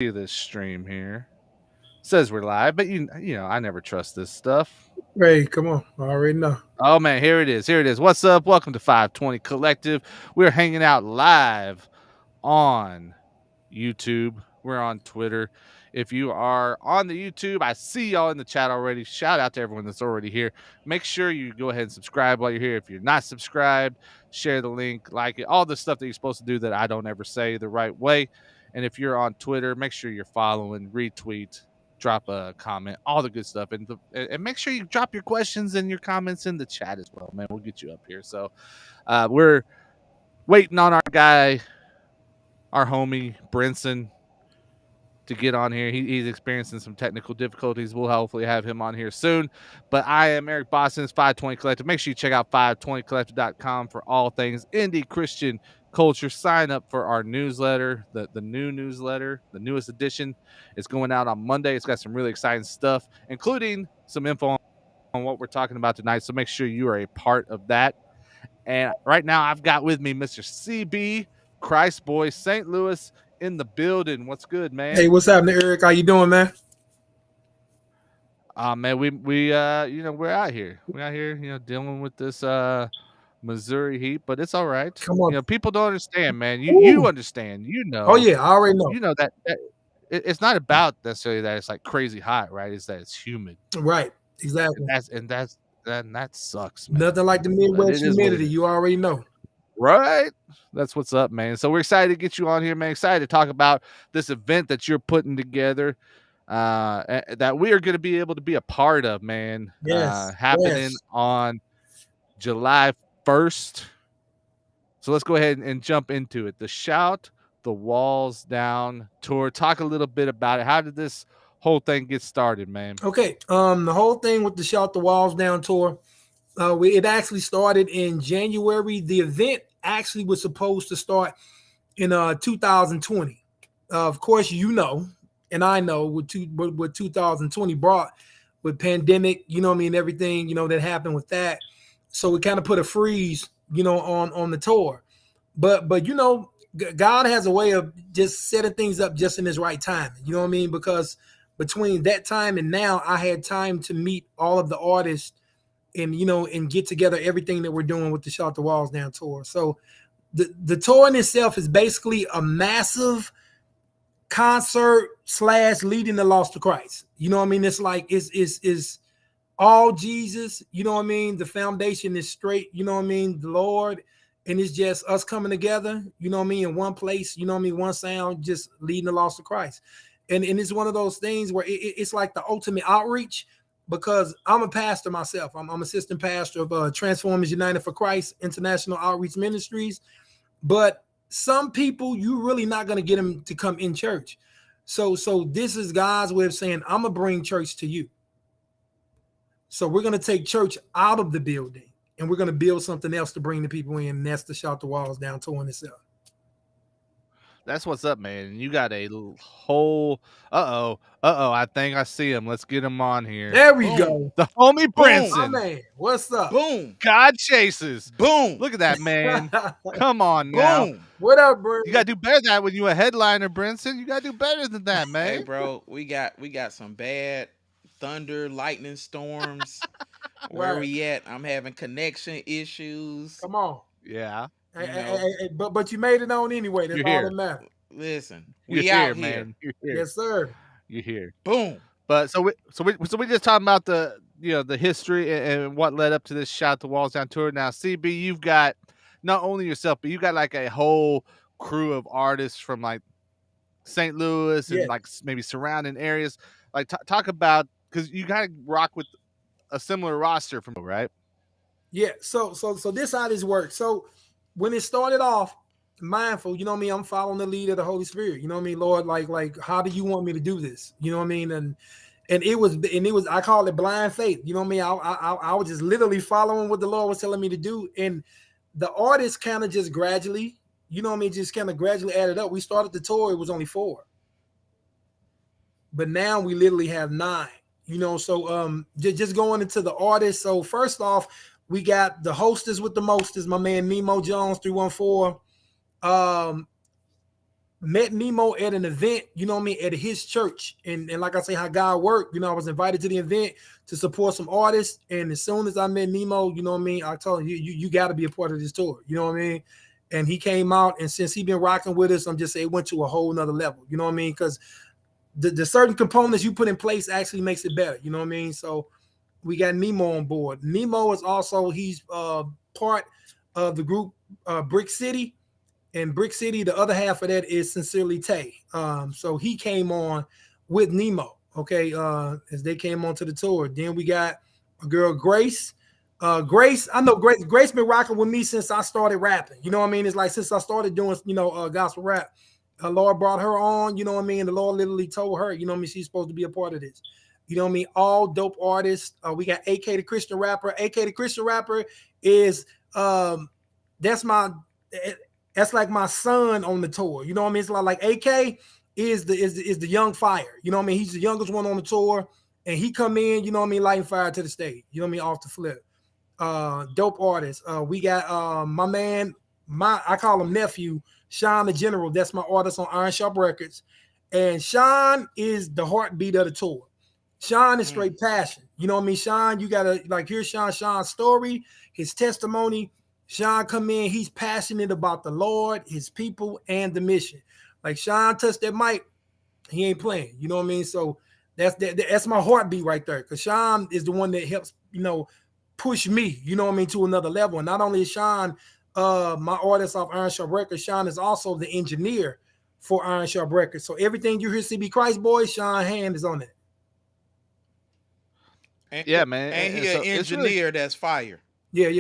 this stream here. Says we're live, but you know, I never trust this stuff. Hey, come on. I already know. Oh man, here it is. Here it is. What's up? Welcome to 520 Collective. We're hanging out live on YouTube. We're on Twitter. If you are on the YouTube, I see y'all in the chat already. Shout out to everyone that's already here. Make sure you go ahead and subscribe while you're here. If you're not subscribed, share the link, like it, all the stuff that you're supposed to do that I don't ever say the right way. And if you're on Twitter, make sure you're following, retweet, drop a comment, all the good stuff. And make sure you drop your questions and your comments in the chat as well, man. We'll get you up here. So we're waiting on our guy, our homie, Brinson, to get on here. He's experiencing some technical difficulties. We'll hopefully have him on here soon. But I am Eric Boston's 520 Collective. Make sure you check out 520collective.com for all things indie Christian culture. Sign up for our newsletter, the new newsletter, the newest edition. It's going out on Monday. It's got some really exciting stuff, including some info on what we're talking about tonight. So make sure you are a part of that. And right now I've got with me Mr. CB, Christboy, St. Louis in the building. What's good, man? Hey, what's happening, Eric? How you doing, man? Man, we you know, we're out here. We're out here, you know, dealing with this Missouri heat, but it's all right. Come on. You know, people don't understand, man. You understand. You know. Oh yeah, I already know. You know that it's not about necessarily that it's like crazy hot, right? It's that it's humid. Right. Exactly. That sucks, man. Nothing like the Midwest humidity. You already know. Right? That's what's up, man. So we're excited to get you on here, man. Excited to talk about this event that you're putting together, that we are going to be able to be a part of, man. Yes. Happening on July 1st. So let's go ahead and jump into it. The Shout the Walls Down tour. Talk a little bit about it. How did this whole thing get started, man? Okay. The whole thing with the Shout the Walls Down tour, it actually started in January. The event actually was supposed to start in 2020. Of course, you know, and I know what 2020 brought with pandemic, you know what I mean, everything, you know, that happened with that. So we kind of put a freeze, you know, on the tour. But you know, God has a way of just setting things up just in his right time. You know what I mean? Because between that time and now, I had time to meet all of the artists and, you know, and get together everything that we're doing with the Shout the Walls Down tour. So the tour in itself is basically a massive concert / leading the lost to Christ. You know what I mean? It's like it's all Jesus. You know what I mean? The foundation is straight. You know what I mean? The Lord, and it's just us coming together. You know what I mean? In one place. You know what I mean? One sound, just leading the lost to Christ. And it's one of those things where it's like the ultimate outreach, because I'm a pastor myself. I'm assistant pastor of Transformers United for Christ International Outreach Ministries. But some people, you really not going to get them to come in church. So this is God's way of saying, I'm going to bring church to you. So we're going to take church out of the building and we're going to build something else to bring the people in. And that's the Shout the Walls Down tour in itself. That's what's up, man. You got a whole I think I see him. Let's get him on here. There we go. The homie Brinson. My man, what's up? Boom. God chases. Boom. Look at that, man. Come on now. Boom. What up, bro? You gotta do better than that when you a headliner, Brinson. You gotta do better than that, man. Hey, bro, we got some bad thunder, lightning storms. Where Right. we at? I'm having connection issues. Come on. Yeah. Hey, but you made it on anyway. That's You're all here. that matters. Listen, You're we out here, here. man. You're here. Yes, sir. You're here. Boom. But so we just talking about the, you know, the history and what led up to this Shout the Walls Down tour. Now, CB, you've got not only yourself, but you got like a whole crew of artists from like St. Louis and like maybe surrounding areas. Like talk about, because you got to rock with a similar roster from, right? Yeah. So this how this works. So when it started off, mindful, you know what I mean, I'm following the lead of the Holy Spirit. You know what I mean, Lord, like how do you want me to do this? You know what I mean? And it was I call it blind faith. You know what I mean? I was just literally following what the Lord was telling me to do. And the artists kind of just gradually, you know what I mean, just kind of gradually added up. We started the tour, it was only 4. But now we literally have 9. You know, so just going into the artists. So first off, we got the hostess with the mostest, my man Nemo Jones 314. met Nemo at an event, you know what I mean, at his church. And like I say, how God worked, you know, I was invited to the event to support some artists. And as soon as I met Nemo, you know what I mean, I told him, you got to be a part of this tour, you know what I mean? And he came out, and since he been rocking with us, I'm just saying it went to a whole nother level, you know what I mean? Because the certain components you put in place actually makes it better, you know what I mean? So we got Nemo on board. Nemo is also, he's part of the group Brick City. And Brick City, the other half of that is Sincerely Tay. So he came on with Nemo, okay, as they came onto the tour. Then we got a girl, Grace. Grace, I know Grace been rocking with me since I started rapping. You know what I mean? It's like since I started doing, gospel rap. Lord brought her on, you know what I mean? The Lord literally told her, you know what I mean, she's supposed to be a part of this. You know what I mean? All dope artists. We got AK the Christian Rapper. AK the Christian Rapper is that's my that's like my son on the tour. You know what I mean? It's like AK is the young fire. You know what I mean? He's the youngest one on the tour, and he come in, you know what I mean, lighting fire to the stage. You know what I mean? Off the flip. Dope artists. We got my man, I call him nephew, Sean the General. That's my artist on Iron Sharp Records. And Sean is the heartbeat of the tour. Sean is straight passion. You know what I mean? Sean, you gotta like hear Sean's story, his testimony. Sean come in, he's passionate about the Lord, his people, and the mission. Like Sean touched that mic, he ain't playing. You know what I mean? So that's my heartbeat right there. Because Sean is the one that helps, push me, you know what I mean, to another level. And not only is Sean my artist off Iron Sharp Records, Sean is also the engineer for Iron Sharp Records. So everything you hear CB Christboy, Sean Hand is on it. Yeah, man. And he an engineer really, that's fire. Yeah.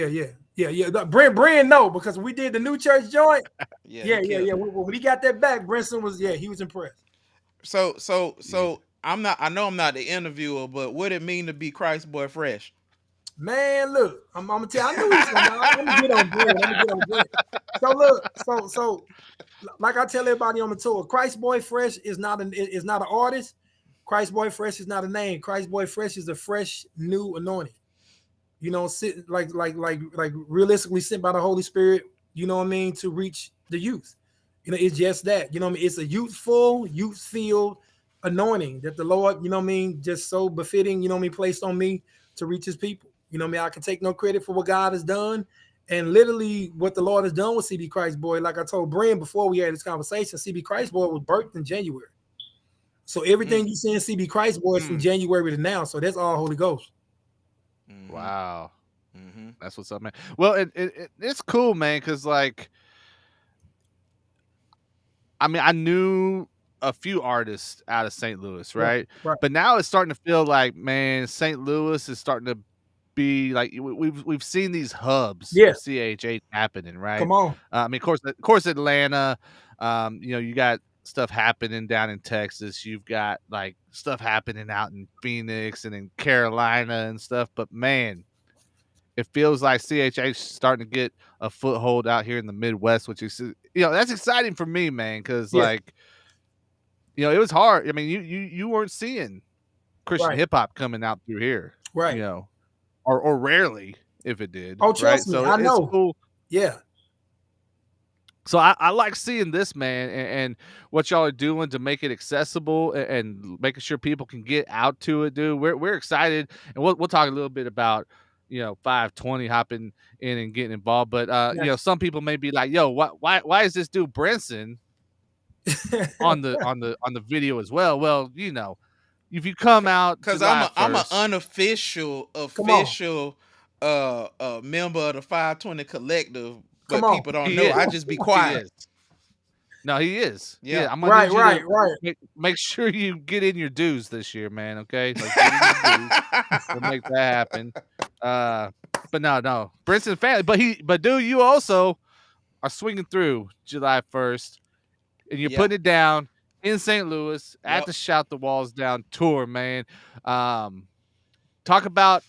Brand no, because we did the new church joint. Yeah. When he got that back, Brinson was he was impressed. So I'm not the interviewer, but what it mean to be Christboy Fresh? Man, look, I'm gonna tell you, I knew he was gonna get on Brand. So look, so like I tell everybody on the tour, Christboy Fresh is not an artist. Christboy Fresh is not a name. Christboy Fresh is a fresh new anointing. You know, like realistically sent by the Holy Spirit, you know what I mean, to reach the youth. You know, it's just that, you know what I mean? It's a youth-filled anointing that the Lord, you know what I mean, just so befitting, you know what I mean, placed on me to reach his people. You know what I mean? I can take no credit for what God has done. And literally what the Lord has done with CB Christboy, like I told Brian before we had this conversation, CB Christboy was birthed in January. So everything you see in CB Christboy is from January to now. So that's all Holy Ghost. Wow. That's what's up, man. Well, it's cool, man, because like, I mean, I knew a few artists out of St. Louis, right? But now it's starting to feel like, man, St. Louis is starting to be like we've seen these hubs of CHH happening, right? Come on. I mean, of course, Atlanta. You got stuff happening down in Texas. You've got like stuff happening out in Phoenix and in Carolina and stuff. But man, it feels like CHH is starting to get a foothold out here in the Midwest, which is, that's exciting for me, man, because like, it was hard. I mean, you weren't seeing Christian hip hop coming out through here, right? Or rarely if it did. Oh, trust me, so I know. Cool. Yeah. So I like seeing this, man, and what y'all are doing to make it accessible and making sure people can get out to it, dude. We're excited, and we'll talk a little bit about FiveTwenty hopping in and getting involved. But some people may be like, "Yo, why is this dude Brinson on the video as well?" Well, if you come out, because I'm an unofficial member of the FiveTwenty Collective. But people don't know. I just be quiet. No, he is. Yeah, I'm gonna need you to make sure you get in your dues this year, man. Okay, like, we'll make that happen. But no, Brinson family. But dude, you also are swinging through July 1st, and you're putting it down in St. Louis at the Shout the Walls Down tour, man. Talk about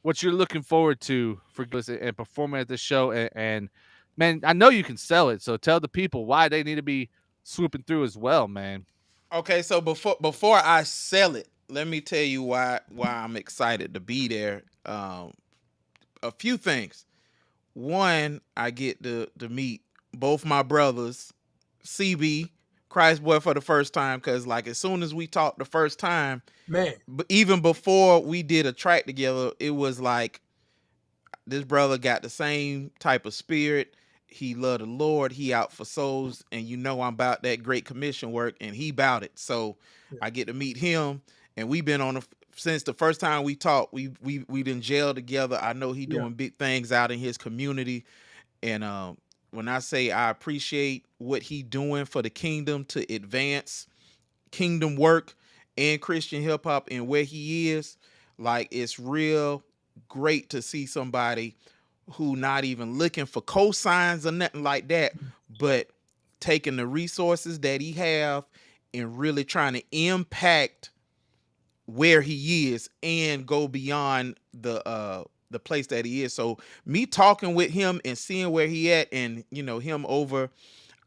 what you're looking forward to for and performing at this show, and man, I know you can sell it, so tell the people why they need to be swooping through as well, man. Okay, so before I sell it, let me tell you why I'm excited to be there. A few things. One, I get to meet both my brothers, CB Christboy for the first time, because like as soon as we talked the first time, Man, but even before we did a track together, it was like this brother got the same type of spirit. He loved the Lord. He out for souls, and you know I'm about that Great Commission work, and he about it. So yeah, I get to meet him, and we've been on since the first time we talked. We done jail together. I know he yeah, doing big things out in his community, and when I say I appreciate what he doing for the kingdom to advance kingdom work and Christian hip hop and where he is, like it's real great to see somebody who not even looking for cosigns or nothing like that, but taking the resources that he have and really trying to impact where he is and go beyond the place that he is. So me talking with him and seeing where he at, and you know him over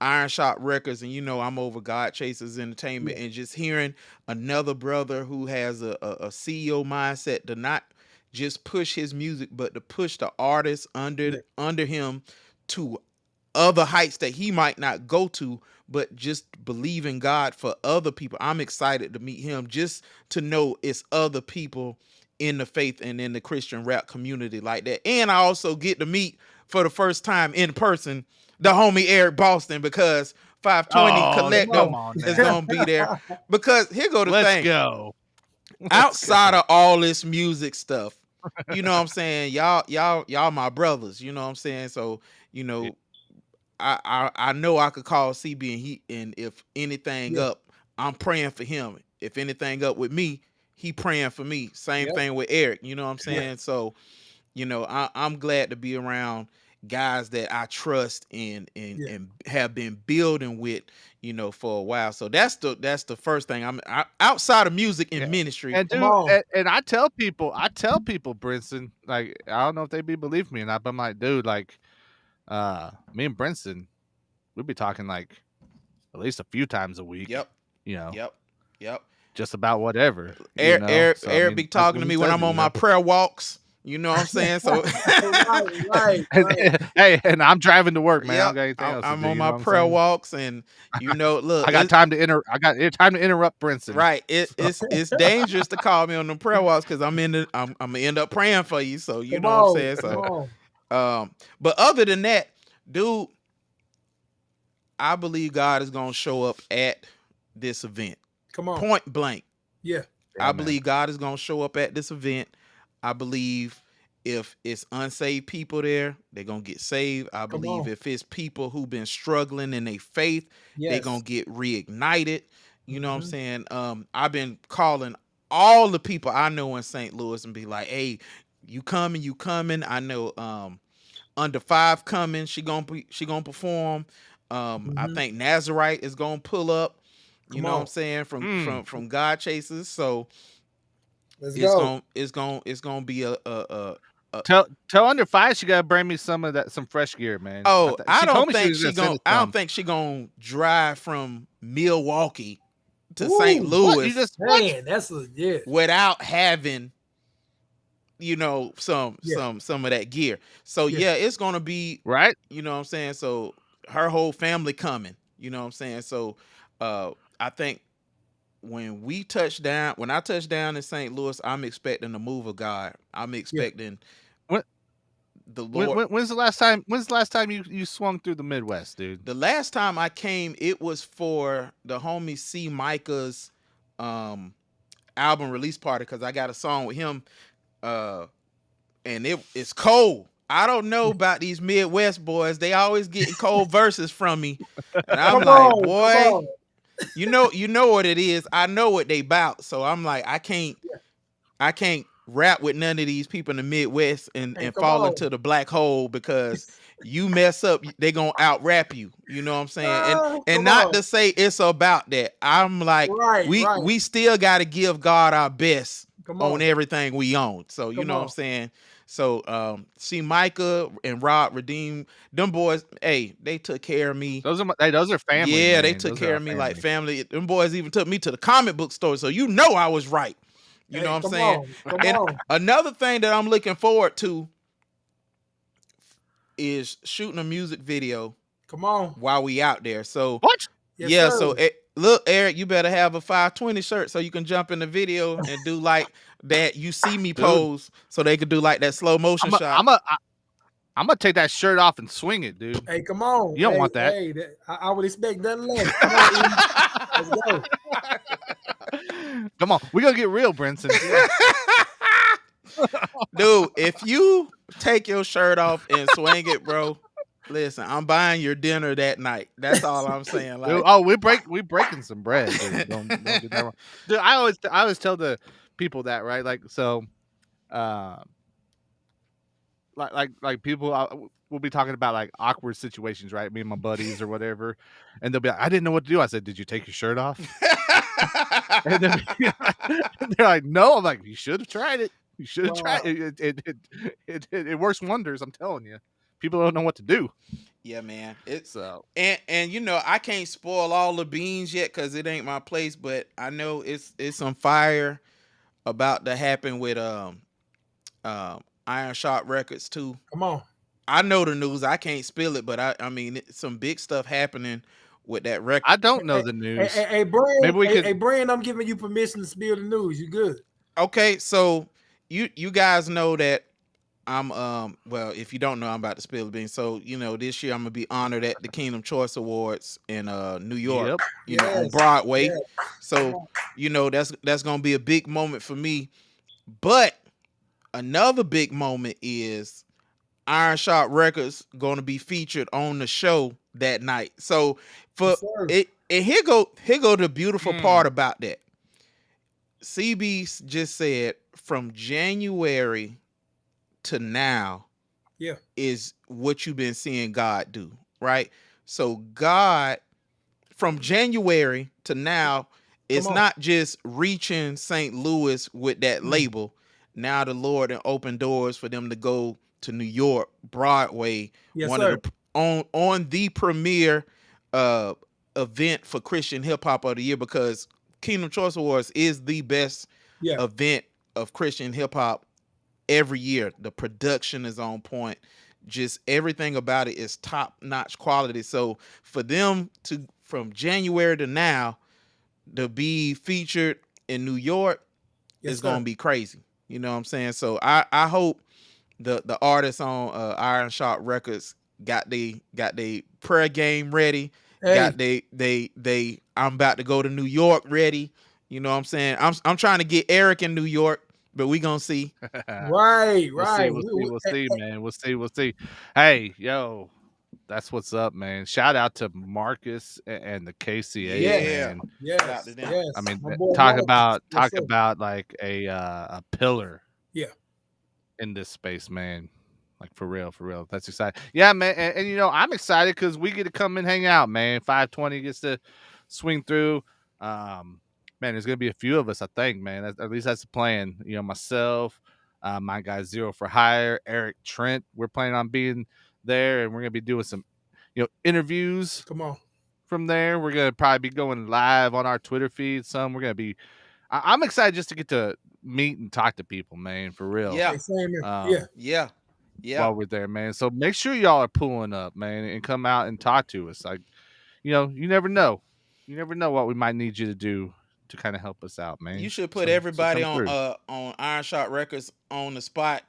Iron Shot Records, and you know I'm over God Chasers Entertainment, yeah, and just hearing another brother who has a CEO mindset to not just push his music, but to push the artists yeah, under him to other heights that he might not go to, but just believe in God for other people. I'm excited to meet him just to know it's other people in the faith and in the Christian rap community like that. And I also get to meet for the first time in person the homie Eric Boston, because 520 Oh, come Collective come on. on is now. gonna be there. Because here go the Let's thing. go. Let's Outside go. of all this music stuff, you know what I'm saying? Y'all my brothers, you know what I'm saying? So, you Yeah. know, I know I could call CB, and if anything Yeah, up, I'm praying for him. If anything up with me, he praying for me. Same yep, thing with Eric. You know what I'm yeah, saying? So, you know, I'm glad to be around guys that I trust yeah, and have been building with, you know, for a while. So that's the first thing. Outside of music Yeah. and ministry. And come dude, on. and I tell people, Brinson, like I don't know if they believe me or not, but I'm like, dude, like, me and Brinson, we'd be talking like at least a few times a week, Yep, you know, yep, yep. just about whatever, you Eric, know. Eric, So I Eric mean, be like talking what to he me when says, I'm on my prayer walks. You know what I'm saying? So, Right, right, and, right. hey, and I'm driving to work, man. I don't yep, got anything else to I'm do. on You know my what I'm prayer saying? walks, and you know, look, I got time to time to interrupt Brinson. right. So, It's dangerous to call me on the prayer walks because I'm gonna end up praying for you. So you Come know what I'm on, saying. come So, on. but other than that, dude, I believe God is gonna show up at this event. Come on. Point blank. Yeah, I yeah, man. believe God is gonna show up at this event. I believe if it's unsaved people there, they're gonna get saved. I come believe on. if it's people who've been struggling in their faith, they're gonna Yes. get reignited. You know what I'm Hmm. saying? I've been calling all the people I know in St. Louis and be like, hey, you coming, you coming. I know under five coming, she gonna perform. I Hmm. think Nazarite is gonna pull up. You Come know what I'm on. saying? Mm. From God Chasers. So Let's it's go. gonna it's gonna be a Tell under five she gotta bring me some of that, some fresh gear, man. oh, She told me she was gonna send us I don't some. think she gonna drive from Milwaukee to St. Woo, What you Louis just what? man, that's a yeah, without having, you know, yeah, some of that gear. So yeah. yeah, it's gonna be, Right? you know what I'm saying? So her whole family coming, you know what I'm saying? So I think when I touch down in St. Louis, I'm expecting the move of God. I'm Yeah. expecting When, the Lord. when's the last time? When's the last time you swung through the Midwest, dude? The last time I came, it was for the homie C Micah's um album release party, because I got a song with him, uh and it's cold. I don't know about these Midwest boys. They always getting cold verses from me. And I'm Come like, on, come boy, on. you know what it is. I know what they bout. So I'm like, I can't rap with none of these people in the Midwest Hey, and come fall on. into the black hole, because you mess up, they gonna out rap you. You know what I'm saying? And Come not on. to say it's about that. I'm like, Right, right. we still gotta give God our best Come on on. everything we own. So you Come know what I'm on. saying? So see Micah and Rob Redeem, them boys, hey, they took care of me. Those are family, Yeah, they man. took Those are care our of me like family. family. Them boys even took me to the comic book store. So you know I was right. You know Hey, what I'm come saying? on. Come And on. another thing that I'm looking forward to is shooting a music video Come on. while we out there. So What? Yes, Yeah, sir. so look, Eric, you better have a 520 shirt so you can jump in the video and do like that. You see me Dude, pose, so they could do like that slow motion I'm a, shot. I'm a, I- I'm gonna take that shirt off and swing it, dude. Hey, come on. You don't want that. I would expect nothing less. Come on, E. Let's go. Come on, we gonna get real, Brinson. Yeah. Dude, if you take your shirt off and swing it, bro, listen, I'm buying your dinner that night. That's all I'm saying. Dude, Like, oh, we breaking some bread, dude. Don't get that wrong. Dude, I always tell the people that, right? Like, so, uh, like people we'll be talking about like awkward situations, right? Me and my buddies or whatever, and they'll be like, I didn't know what to do. I said, did you take your shirt off? And then they're like, no. I'm like, you should have tried it. You should have tried it. It works wonders. I'm telling you. People don't know what to do. yeah, man. It's So and you know, I can't spoil all the beans yet because it ain't my place, but I know it's some fire about to happen with Iron Shot Records too. Come on. I know the news. I can't spill it, but I mean, some big stuff happening with that record. I don't know the news. Hey, Brian. Maybe we could. Hey, Brian, I'm giving you permission to spill the news. You good? Okay, so you guys know that I'm well, if you don't know, I'm about to spill the beans. So, you know, this year I'm gonna be honored at the Kingdom Choice Awards in New York, Yep. you know, on Yes. Broadway. Yes. So, you know, that's gonna be a big moment for me. But another big moment is Iron Shot Records going to be featured on the show that night. So for Yes, sir. it, and here go the beautiful Mm. part about that. CB just said from January to now Yeah. is what you've been seeing God do, right? So God from January to now is on. not just reaching St. Louis with that label. Now the Lord and open doors for them to go to New York, Broadway, Yes, one sir. of the on the premier event for Christian hip hop of the year, because Kingdom Choice Awards is the best Yeah. event of Christian hip hop every year. The production is on point. Just everything about it is top notch quality. So for them to from January to now to be featured in New York Yes, is sir. gonna be crazy. You know what I'm saying? So I hope the artists on Iron Shot Records got they prayer game ready. Hey. Got they I'm about to go to New York ready. You know what I'm saying? I'm trying to get Eric in New York, but we gonna see. Right. Right. We'll see, man. We'll see. Hey, yo, that's what's up, man. Shout out to Marcus and the KCA, Yeah. man. Shout out Yes. to them. Yes. I mean, My boy talk Marcus. Yes, sir. about like a pillar. Yeah. In this space, man. Like for real. That's exciting. Yeah, man. And you know, I'm excited because we get to come and hang out, man. 520 gets to swing through. Man, there's gonna be a few of us, I think, man. At least that's the plan. You know, myself, my guy Zero for Hire, Eric Trent. We're planning on being there, and we're gonna be doing some, you know, interviews Come on. from there. We're gonna probably be going live on our Twitter feed. We're gonna be. I'm excited just to get to meet and talk to people, man. For real. Yeah. Hey, same here. Yeah. While we're there, man. So make sure y'all are pulling up, man, and come out and talk to us. Like, you know, you never know. You never know what we might need you to do to kind of help us out, man. You should put So everybody come through. on Iron Shot Records on the spot,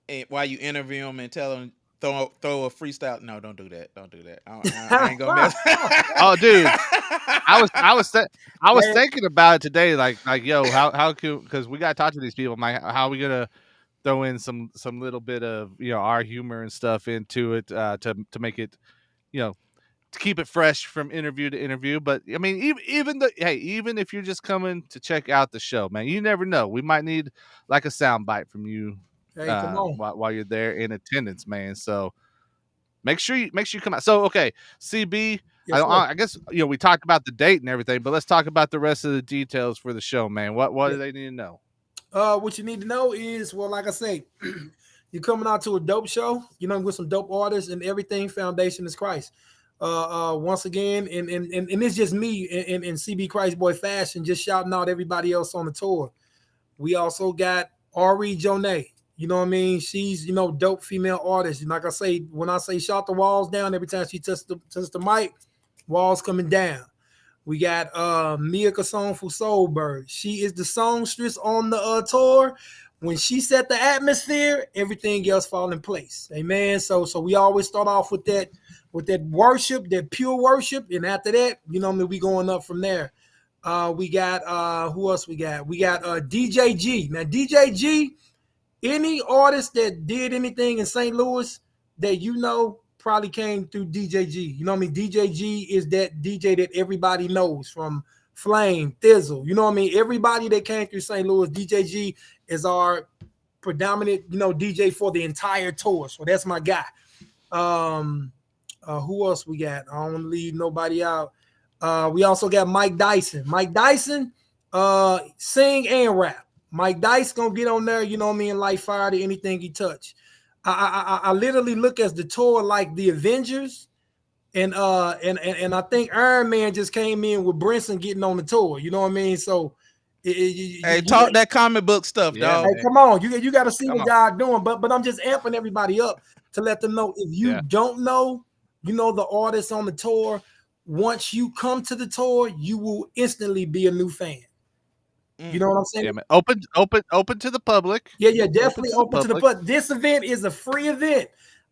and while you interview them and tell them throw a freestyle. No, don't do that. Don't do that. I ain't gonna mess. Oh, dude, I was thinking about it today. Like yo, how could, because we got to talk to these people. How are we gonna throw in some little bit of, you know, our humor and stuff into it to make it, you know, to keep it fresh from interview to interview. But I mean, even if you're just coming to check out the show, man, you never know. We might need like a sound bite from you Hey, come on. while you're there in attendance, man. So make sure you come out. So okay, CB. Yes, sir. I guess, you know, we talked about the date and everything, but let's talk about the rest of the details for the show, man. What do they need to know? What you need to know is, well, like I say, you're coming out to a dope show, you know, with some dope artists, and everything foundation is Christ. Once again, and it's just me and CB Christboy fashion, just shouting out everybody else on the tour. We also got Ari Jonay. You know what I mean? She's, you know, dope female artist. And like I say, when I say shout the walls down, every time she touches the mic, walls coming down. We got Mia Kasong for Soulbird. She is the songstress on the tour. When she set the atmosphere, everything else fall in place. Amen. So we always start off with that worship, that pure worship, and after that, we going up from there. We got who else we got? We got DJ G. Now DJ G, any artist that did anything in St. Louis that probably came through DJ G. You know what I mean? DJ G is that DJ that everybody knows, from Flame, Thizzle. You know what I mean? Everybody that came through St. Louis, DJ G is our predominant, DJ for the entire tour. So that's my guy. Who else we got? I don't want to leave nobody out. We also got Mike Dyson. Mike Dyson, sing and rap. Mike Dice gonna get on there, and light fire to anything he touch. I literally look at the tour like the Avengers, and I think Iron Man just came in with Brinson getting on the tour. You know what I mean? So, talk that comic book stuff, dog. Hey, come on, you got to see what God doing. But I'm just amping everybody up to let them know, if you don't know, the artists on the tour. Once you come to the tour, you will instantly be a new fan. You know what I'm saying? Yeah, man. Open to the public. Yeah, definitely open to the public. This event is a free event.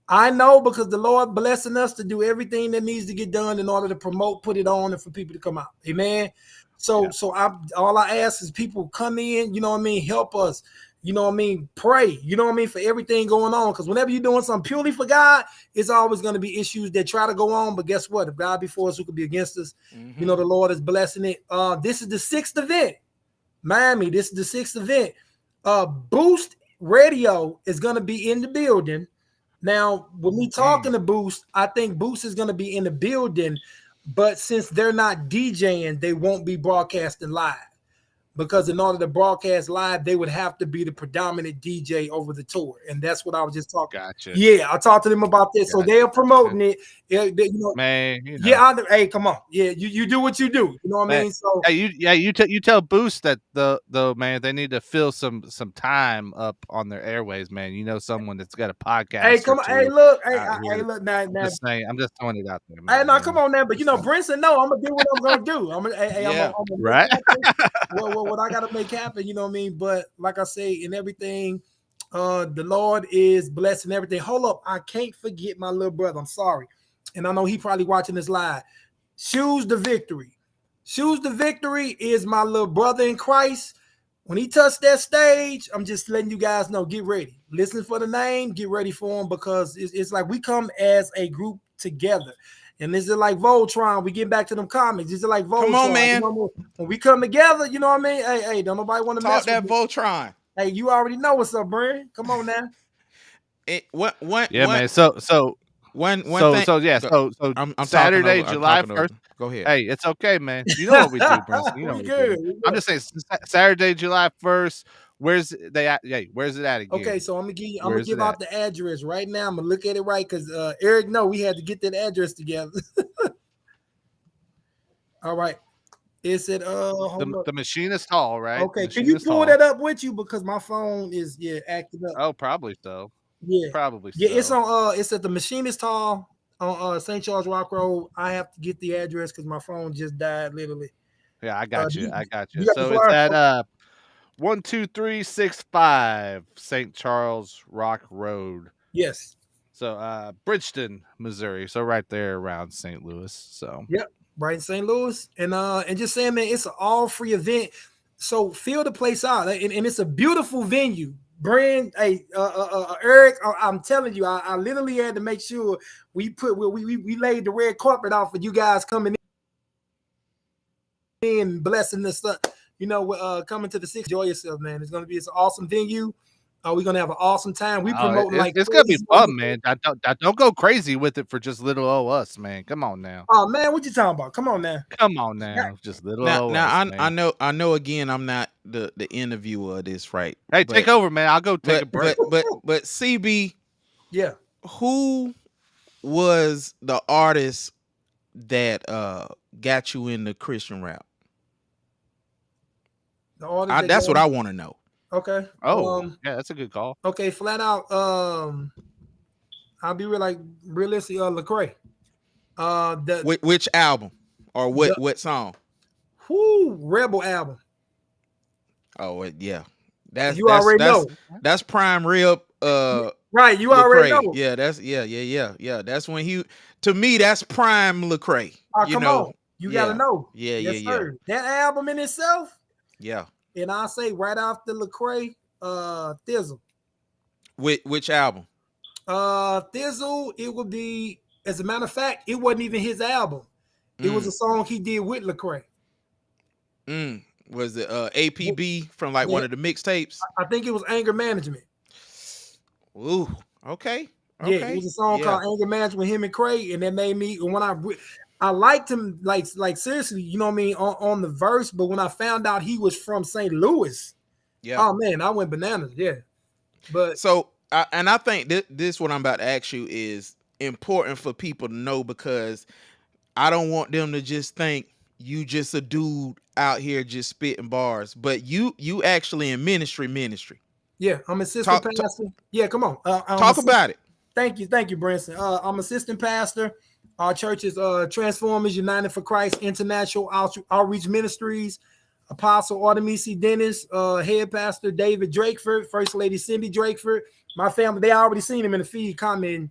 I know, because the Lord blessing us to do everything that needs to get done in order to promote, put it on, and for people to come out. Amen. So all I ask is people come in, help us, pray, for everything going on. Because whenever you're doing something purely for God, it's always going to be issues that try to go on. But guess what? If God be for us, who could be against us? The Lord is blessing it. This is the 6th event. Miami, this is the 6th event. Boost Radio is going to be in the building. Now, when we talking to Boost, I think Boost is going to be in the building, but since they're not DJing, they won't be broadcasting live. Because in order to broadcast live, they would have to be the predominant DJ over the tour. And that's what I was just talking about. Gotcha. Yeah, I talked to them about this. Gotcha. So they're promoting it. Man, yeah, hey, come on. Yeah, you do what you do. You know what I mean? So you tell Boost that the man, they need to fill some time up on their airways, man. Someone that's got a podcast. Hey, come on. Hey, look. Hey, look. Now, I'm just saying. I'm just throwing it out there, man. Hey, no, come on now. But Brinson, no, I'm gonna do what I'm gonna do. I'm gonna right. What I gotta make happen, you know what I mean? But like I say, in everything, the Lord is blessing everything. Hold up, I can't forget my little brother. I'm sorry, and I know he probably watching this live. Shoes the Victory. Shoes the Victory is my little brother in Christ. When he touched that stage, I'm just letting you guys know, get ready. Listen for the name, get ready for him, because it's like we come as a group together. And this is like Voltron. We get back to them comics. This is like Voltron. Come on, man. When we come together, you know what I mean? Hey, don't nobody want to mess that with me. Voltron. Hey, you already know what's up, Brian. Come on now. Man. So I'm Saturday, July 1st. Go ahead. Hey, it's okay, man. You know what we do, Brinson. You know what we do. I'm just saying, Saturday, July 1st. Where's it at again? Okay, so I'm gonna give out the address right now. I'm gonna look at it right, because Eric, we had to get that address together. All right. It's at the Machinist Hall, right? Okay, can you pull that up with you, because my phone is acting up. Oh, probably so. Yeah, probably. Yeah, so. It's on. It's at the Machinist Hall on St. Charles Rock Road. I have to get the address because my phone just died, literally. Yeah, I got you. So it's at 12365 St. Charles Rock Road. Yes. So Bridgeton, Missouri. So right there around St. Louis. So yep, right in St. Louis. And just saying, man, it's an all free event. So fill the place out. And it's a beautiful venue. Brand, hey, Eric, I'm telling you, I literally had to make sure we laid the red carpet out for you guys coming in, blessing the stuff. Coming to the 6th, enjoy yourself, man. It's an awesome venue. We're gonna have an awesome time. We promote it's gonna be fun, man. Don't go crazy with it for just little old us, man. Come on now. Oh man, what you talking about? Come on now. Just little old us. Now I know. Again, I'm not the interviewer of this, right? Hey, take over, man. I'll go take a break. But CB, yeah. Who was the artist that got you in the Christian rap? That's what I want to know. Okay. Oh, yeah, that's a good call. Okay, flat out. I'll be realistic. Lecrae. Which album or what song? Whoo, Rebel album. Oh yeah, that's You that's already that's know. that's prime rib. Right, you already Lecrae. know. Yeah, yeah. That's when he. To me, that's prime Lecrae. Oh, You come know. on. You gotta Yeah. know. Yeah. Yeah. Yes, Yeah. sir. That album in itself, Yeah. and I say right after Lecrae, Thizzle. Which album? Thizzle, it would be, as a matter of fact, it wasn't even his album. It was a song he did with Lecrae. Was it APB from like Yeah, one of the mixtapes? I think it was Anger Management. Ooh. Okay. Yeah, it was Okay. a song Yeah. called Anger Management with him and Craig, and that made me. And when I liked him, like seriously, you know what I mean, on the verse. But when I found out he was from St. Louis, Yeah. oh man, I went bananas. Yeah, but So, I think this what I'm about to ask you is important for people to know, because I don't want them to just think you just a dude out here just spitting bars, but you actually in ministry. yeah, I'm assistant Talk pastor. Yeah, come on, I'm talk about it. Thank you, Brinson. I'm assistant pastor. Our church is Transformers United for Christ International Outreach Ministries. Apostle Artemisi Dennis, head pastor David Drakeford, First Lady Cindy Drakeford. My family, they already seen him in the feed commenting.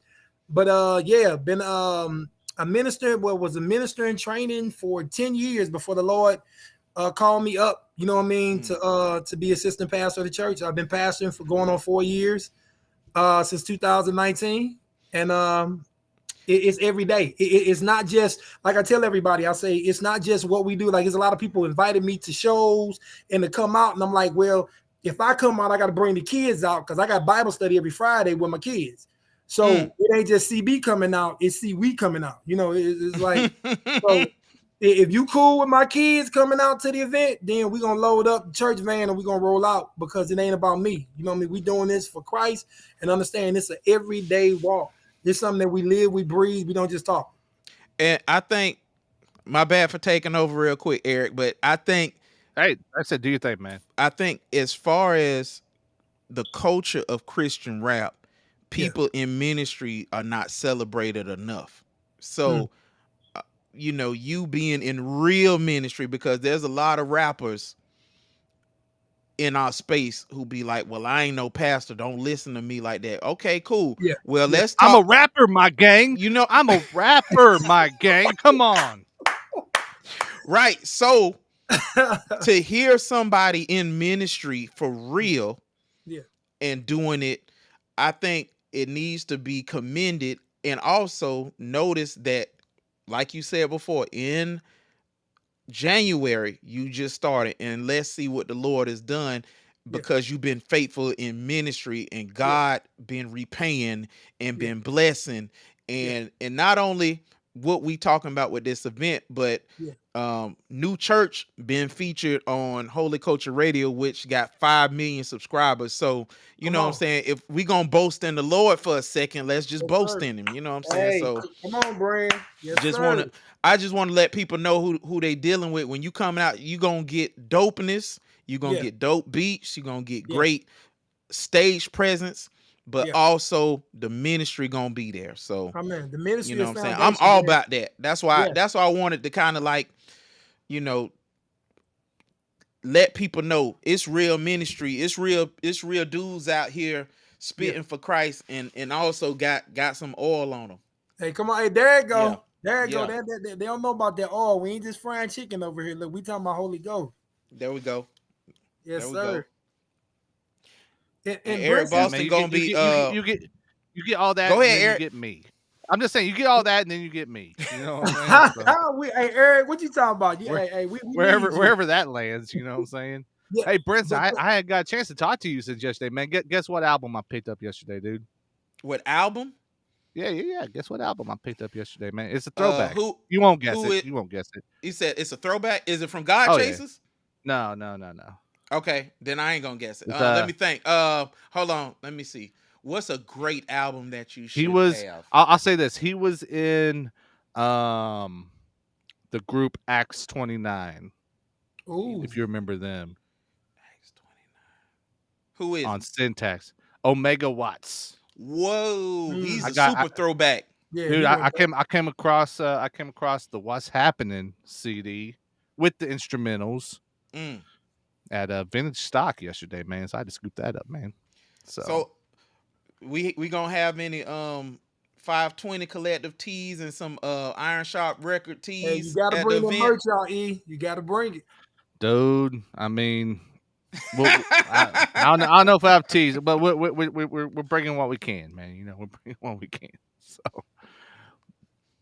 But yeah, been a minister, was a minister in training for 10 years before the Lord called me up, you know what I mean, to be assistant pastor of the church. I've been pastoring for going on 4 years since 2019. And it's every day. It's not just, like I tell everybody, I say it's not just what we do. Like, there's a lot of people invited me to shows and to come out, and I'm like, well, if I come out, I got to bring the kids out, because I got Bible study every Friday with my kids. So it ain't just CB coming out, it's CW coming out. You know, it's like, so if you cool with my kids coming out to the event, then we're gonna load up the church van and we're gonna roll out, because it ain't about me. You know what I mean? We doing this for Christ, and understand it's an everyday walk. It's something that we live, we breathe, we don't just talk. And I think, my bad for taking over real quick, Eric, but I think, Hey, I said, do your thing, man. I think as far as the culture of Christian rap, people in ministry are not celebrated enough. So, you know, you being in real ministry, because there's a lot of rappers in our space who be like, well, I ain't no pastor, don't listen to me like that. Okay, cool. Yeah. Well, let's I'm talk. a rapper, my gang. You know, I'm a rapper, my gang. Come on. right. So to hear somebody in ministry for real and doing it, I think it needs to be commended. And also notice that, like you said before, in January, you just started, and let's see what the Lord has done, because you've been faithful in ministry, and God been repaying and been blessing. And not only what we talking about with this event, but new church been featured on Holy Culture Radio, which got 5 million subscribers. So you know what I'm saying, if we gonna boast in the Lord for a second, let's just boast in him. You know what I'm saying? So come on, Brand. I just want to let people know who they dealing with. When you coming out, you gonna get dopeness, you gonna get dope beats, you gonna get great stage presence, but also the ministry gonna be there. So the ministry, you know what I'm saying, I'm all about that. That's why I wanted to kind of like, you know, let people know it's real ministry, it's real dudes out here spitting for Christ, and also got some oil on them. Hey, come on. Hey, there you go. Yeah. There you go. They don't know about that oil. We ain't just frying chicken over here. Look, we talking about Holy Ghost. There we go. Yes, sir. And Eric Boston gonna be you get all that. Go ahead, and then Eric. You get me. I'm just saying, you get all that, and then you get me. You know what I'm saying? Hey, Eric, what you talking about? Wherever that lands, you know what I'm saying? Yeah, hey, Brinson, I had got a chance to talk to you since yesterday, man. Guess what album I picked up yesterday, dude? What album? Yeah. Guess what album I picked up yesterday, man? It's a throwback. Who you won't guess it? You won't guess it. You said it's a throwback. Is it from God Chasers? Yeah. No. Okay, then I ain't gonna guess it. Let me think. Hold on. Let me see. What's a great album that you should have? I'll say this. He was in the group Acts 29. Ooh. If you remember them. Acts 29. Who is on Syntax? Omega Watts. Whoa, he's a super throwback. Yeah, dude, I came across the What's Happening CD with the instrumentals Mm. at Vintage Stock yesterday, man. So I had to scoop that up, man. So we gonna have any 520 collective tees and some Iron Sharp record Hey, you tees gotta at the bring that event. merch out, E. You gotta bring it. dude, I mean, I don't know if I have teas, but we're bringing what we can, man. You know, we're bringing what we can. So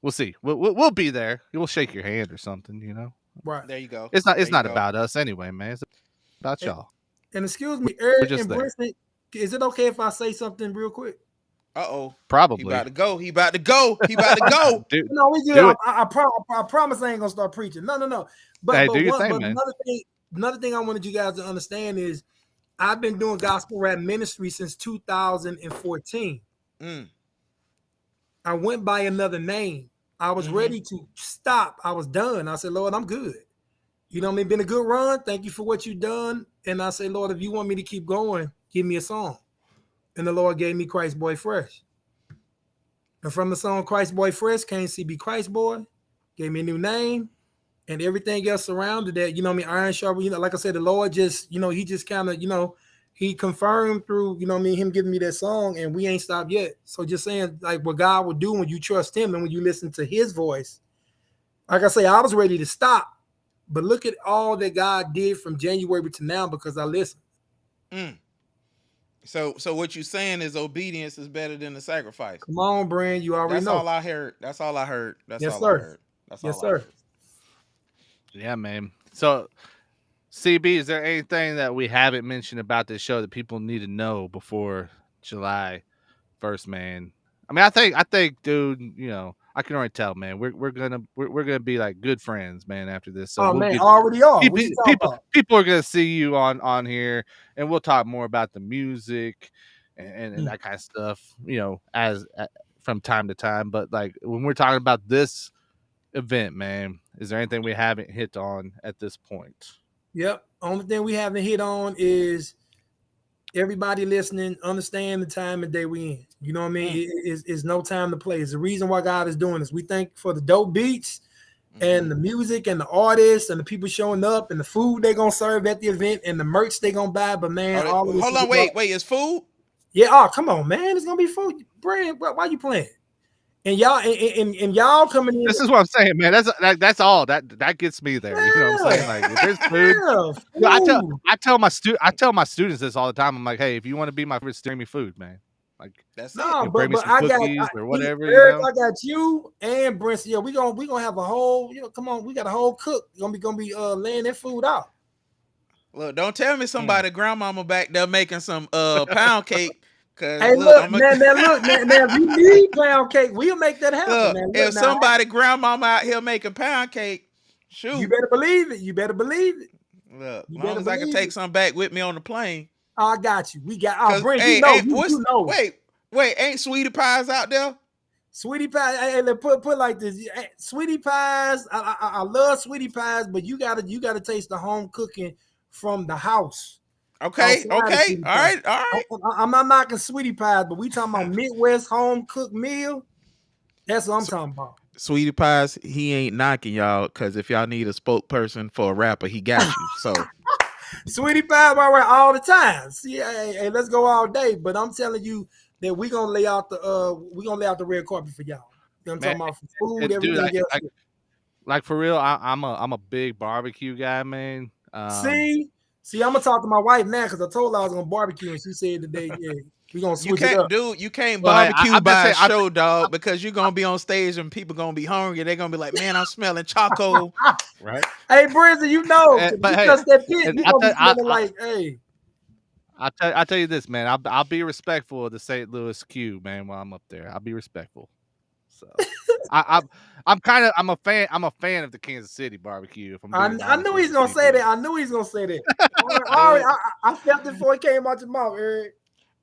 we'll see. We'll be there. We'll shake your hand or something. You know, Right. There you go. it's There you not go. about us anyway, man. It's about And, y'all. and excuse me, We're Eric just and there. Brinson, is it okay if I say something real quick? Uh-oh. He Probably, about to go. He about to go. He about to go. dude. No, we good. Do it. I promise I ain't gonna start preaching. No. But Hey, but do your one thing, but man. another thing I wanted you guys to understand is I've been doing gospel rap ministry since 2014. Mm. I went by another name. I was ready to stop. I was done. I said, Lord, I'm good. You know what I mean? Been a good run. Thank you for what you've done. And I say, Lord, if you want me to keep going, give me a song. And the Lord gave me Christboy Fresh. And from the song Christboy Fresh came CB Christboy, gave me a new name, and everything else surrounded that. You know what I mean? Iron Sharp, you know, like I said, the Lord just, you know, he just kind of, you know, he confirmed through, you know what I mean, him giving me that song, and we ain't stopped yet. So just saying, like, what God will do when you trust him and when you listen to his voice. Like I say, I was ready to stop, but look at all that God did from January to now because I listened. Mm. So what you saying is obedience is better than the sacrifice. Come on, Brand, you already That's know. all I heard. That's all I heard. That's Yes, all sir. I heard. That's Yes, all sir. I heard. Yeah, man. So, CB, is there anything that we haven't mentioned about this show that people need to know before July 1st, man? I mean, I think, dude, you know, I can already tell, man. We're gonna be like good friends, man. After this, so Oh we'll man, get already are. What you talking about? people are gonna see you on here, and we'll talk more about the music and that kind of stuff, you know, as from time to time. But like when we're talking about this event, man, is there anything we haven't hit on at this point? Yep. Only thing we haven't hit on is everybody listening, understand the time and day we in. You know what I mean? It's no time to play. It's the reason why God is doing this. We thank for the dope beats and the music and the artists and the people showing up and the food they're gonna serve at the event and the merch they're gonna buy. But man, all of this Hold on, wait, is food? Yeah, oh come on, man. It's gonna be food. Brand, why you playing? And y'all and y'all coming in. This is what I'm saying, man. That's all that gets me there. You know what I'm saying? Like if there's food, Yeah, I tell my students this all the time. I'm like, hey, if you want to be my friend, bring me food, man. Like That's no, it. you know, bring me but some I got cookies or whatever. Eric, You know, I got you and Brinson. Yeah, we gonna have a whole. You know, come on, we got a whole cook. Gonna be laying that food out. Look, don't tell me somebody grandmama back there making some pound cake. Cause Hey, look, look, man, now, if you need pound cake, we'll make that happen. look, Now, if somebody grandmama out here making pound cake, shoot. you better believe it. You better believe it. Look, You as long better as I can believe take it. some back with me on the plane. I got you. We got. Brent, Hey, you know, what's you know. wait, ain't sweetie pies out there? Sweetie pie. Hey, let's put like this. Hey, sweetie pies. I love sweetie pies, but you gotta taste the home cooking from the house. Okay, all right. I'm not knocking sweetie pies, but we talking about Midwest home cooked meal. That's what I'm talking about. Sweetie pies, he ain't knocking y'all, because if y'all need a spokesperson for a rapper, he got you. So Sweetie pie, all the time. See, hey, let's go all day. But I'm telling you that we're gonna lay out the red carpet for y'all. You know what I'm talking about? For food, everything dude, else. like for real, I'm a big barbecue guy, man. See, I'm gonna talk to my wife now because I told her I was gonna barbecue, and she said today, yeah, we're gonna switch it up. you can't Well, hey, barbecue I'm just by a saying, show, dog, because you're gonna be on stage and people gonna be hungry. They're gonna be like, man, I'm smelling Choco. right? Hey, Brinson, you know, But you hey, touch that pit, and you're gonna be smelling like, hey. I'll tell you this, man. I'll be respectful of the St. Louis Q, man. While I'm up there, I'll be respectful. So I'm a fan of the Kansas City barbecue. If I'm being I honest knew with he's you, gonna say CB. that. I knew he's gonna say that. I felt it before it came out your mouth, Eric.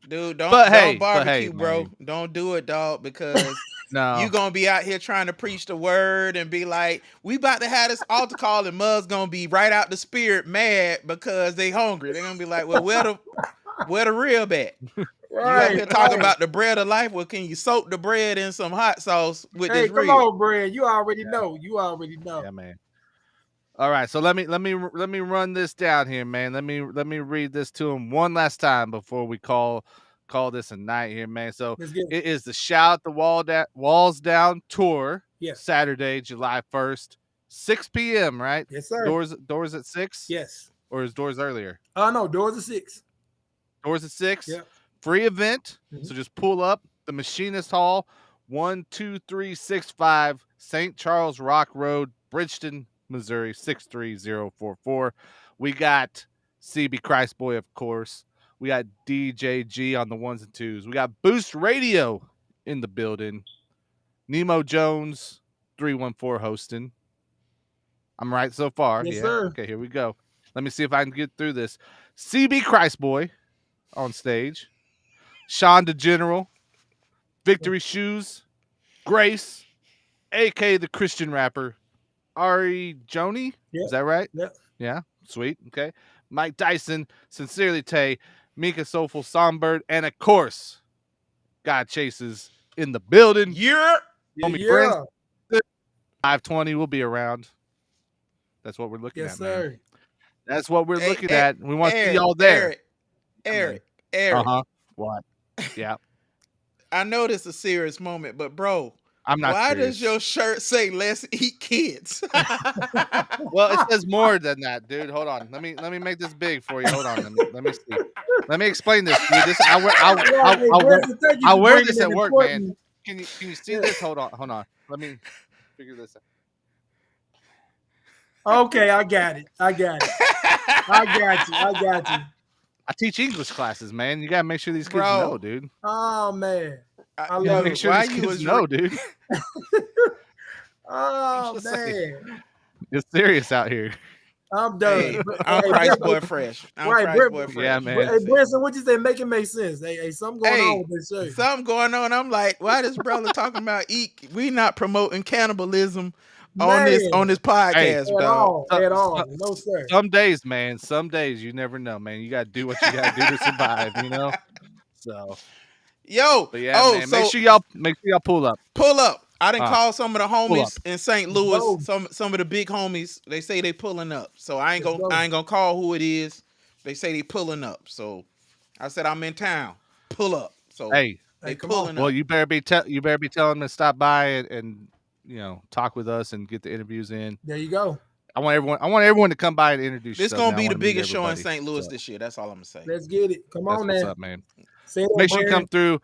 Dude, But don't hey, barbecue, bro. man. Don't do it, dog, because No, you gonna be out here trying to preach the word and be like, we about to have this altar call, and Mud's gonna be right out the spirit mad because they hungry. They're gonna be like, well, where the rib at? You up here talking about the bread of life? Well, can you soak the bread in some hot sauce with this Hey, come rib? on, Brad. You already know. You already know. yeah, man. All right, so let me run this down here, man. Let me read this to him one last time before we call this a night here, man. So Let's get it. it is the Shout the Walls Down tour, Yes. Saturday, July 1st, 6 p.m. Right? Yes, sir. Doors at 6. Yes. Or is doors earlier? No, doors at 6. Doors at 6. Yeah. Free event. So just pull up the Machinist Hall, 12365 St. Charles Rock Road, Bridgeton, Missouri, 63044. We got CB Christboy, of course. We got DJG on the ones and twos. We got Boost Radio in the building. Nemo Jones, 314 hosting. I'm right so far. Yes, sir. Okay, here we go. Let me see if I can get through this. CB Christboy on stage. Sean the General. Victory Shoes. Grace, a.k.a. the Christian rapper. Ari Joni. Yep. Is that right? Yep. Yeah. Sweet. Okay. Mike Dyson. Sincerely Tay. Mika Soulful Songbird. And of course, God Chases in the building. Yeah. Homie Yeah. Brinson. 520 will be around. That's what we're looking Yes, at, sir. man. That's what we're looking at. We want to see Eric, y'all there. Eric. What? Yeah. I know this is a serious moment, but bro, I'm not why serious. does your shirt say "Let's eat kids"? Well, it says more than that, dude. Hold on. Let me make this big for you. Hold on. Let me see. Let me explain this, dude. This I wear this at work, man. Can you see this? Hold on. Let me figure this out. Okay, I got it. I got you. I teach English classes, man. You gotta make sure these kids know, dude. Oh man. I You gotta love make it. sure Why these you kids was know, dude. Oh just man. saying. It's serious out here. I'm done. Hey, I'm Christboy fresh. I'm Christboy fresh. Yeah, man. Hey, Brinson, what you say? Make it make sense. Hey, something going on with this shirt. Something going on. I'm like, why this brother talking about eat? We not promoting cannibalism on this podcast, dog. At all. No, sir. Some days, man. Some days you never know, man. You gotta do what you gotta do to survive, you know? So but yeah, man. So make sure y'all pull up. Pull up. I didn't call some of the homies in St. Louis, Go. some of the big homies. They say they pulling up. So I ain't gonna call who it is. They say they pulling up. So I said I'm in town. Pull up. So Hey, they come pulling on. up. well, you better be telling them to stop by and talk with us and get the interviews in. There you go. I want everyone to come by and introduce This yourself, gonna be man. the biggest show in St. Louis this year. That's all I'm gonna say. Let's get it. Come That's on, what's man. up, man. Make Make sure you come through.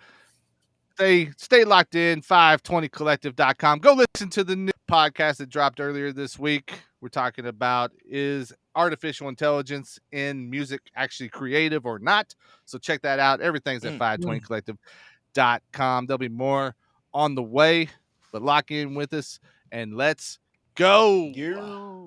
Stay locked in. 520collective.com. Go listen to the new podcast that dropped earlier this week. We're talking about, is artificial intelligence in music actually creative or not? So check that out. Everything's at 520collective.com. There'll be more on the way, but lock in with us and let's go. Yeah.